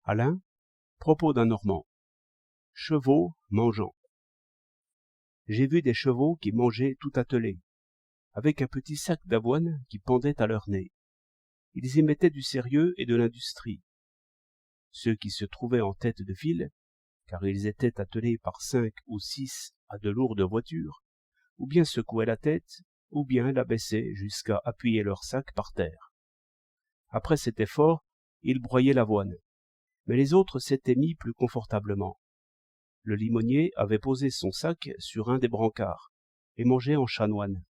Alain, propos d'un Normand. Chevaux mangeant. J'ai vu des chevaux qui mangeaient tout attelés, avec un petit sac d'avoine qui pendait à leur nez. Ils y mettaient du sérieux et de l'industrie. Ceux qui se trouvaient en tête de file, car ils étaient attelés par 5 ou 6 à de lourdes voitures, ou bien secouaient la tête, ou bien la baissaient jusqu'à appuyer leur sac par terre. Après cet effort, ils broyaient l'avoine, mais les autres s'étaient mis plus confortablement. Le limonier avait posé son sac sur un des brancards et mangeait en chanoine.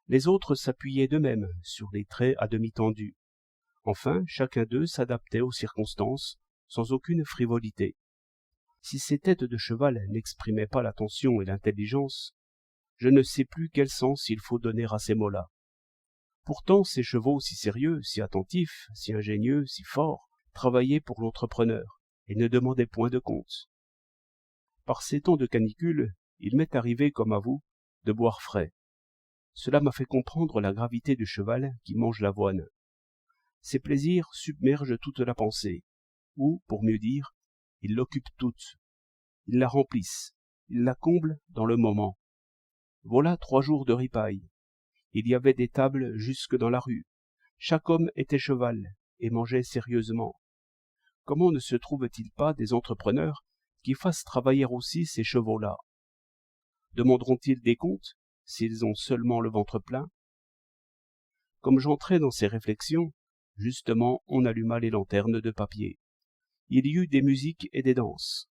Les autres s'appuyaient d'eux-mêmes sur les traits à demi tendus. Enfin, chacun d'eux s'adaptait aux circonstances, sans aucune frivolité. Si ces têtes de cheval n'exprimaient pas l'attention et l'intelligence, je ne sais plus quel sens il faut donner à ces mots-là. Pourtant, ces chevaux si sérieux, si attentifs, si ingénieux, si forts, travaillaient pour l'entrepreneur et ne demandaient point de compte. Par ces temps de canicule, il m'est arrivé, comme à vous, de boire frais. Cela m'a fait comprendre la gravité du cheval qui mange l'avoine. Ses plaisirs submergent toute la pensée, ou, pour mieux dire, ils l'occupent toute. Ils la remplissent, ils la comblent dans le moment. Voilà 3 jours de ripaille. Il y avait des tables jusque dans la rue. Chaque homme était cheval et mangeait sérieusement. Comment ne se trouve-t-il pas des entrepreneurs qui fassent travailler aussi ces chevaux-là? Demanderont-ils des comptes s'ils ont seulement le ventre plein? Comme j'entrais dans ces réflexions, justement on alluma les lanternes de papier. Il y eut des musiques et des danses.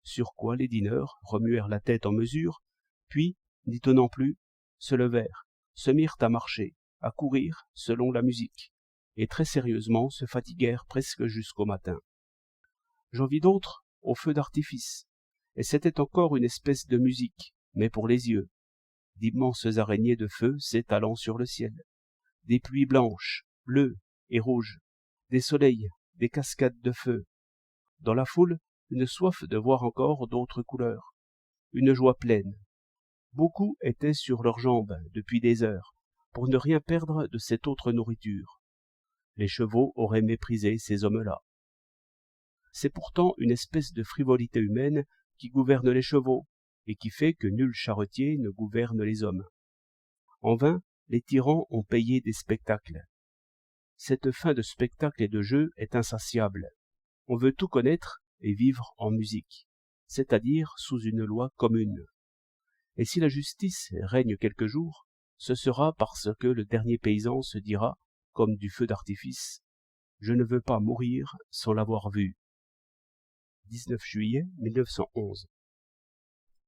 Sur quoi les dîneurs remuèrent la tête en mesure, puis, n'y tenant plus, se levèrent, se mirent à marcher, à courir selon la musique, et très sérieusement se fatiguèrent presque jusqu'au matin. J'en vis d'autres au feu d'artifice, et c'était encore une espèce de musique, mais pour les yeux, d'immenses araignées de feu s'étalant sur le ciel, des pluies blanches, bleues et rouges, des soleils, des cascades de feu. Dans la foule, une soif de voir encore d'autres couleurs, une joie pleine. Beaucoup étaient sur leurs jambes depuis des heures, pour ne rien perdre de cette autre nourriture. Les chevaux auraient méprisé ces hommes-là. C'est pourtant une espèce de frivolité humaine qui gouverne les chevaux, et qui fait que nul charretier ne gouverne les hommes. En vain, les tyrans ont payé des spectacles. Cette faim de spectacle et de jeu est insatiable. On veut tout connaître et vivre en musique, c'est-à-dire sous une loi commune. Et si la justice règne quelques jours, ce sera parce que le dernier paysan se dira, comme du feu d'artifice, « Je ne veux pas mourir sans l'avoir vu ». 19 juillet 1911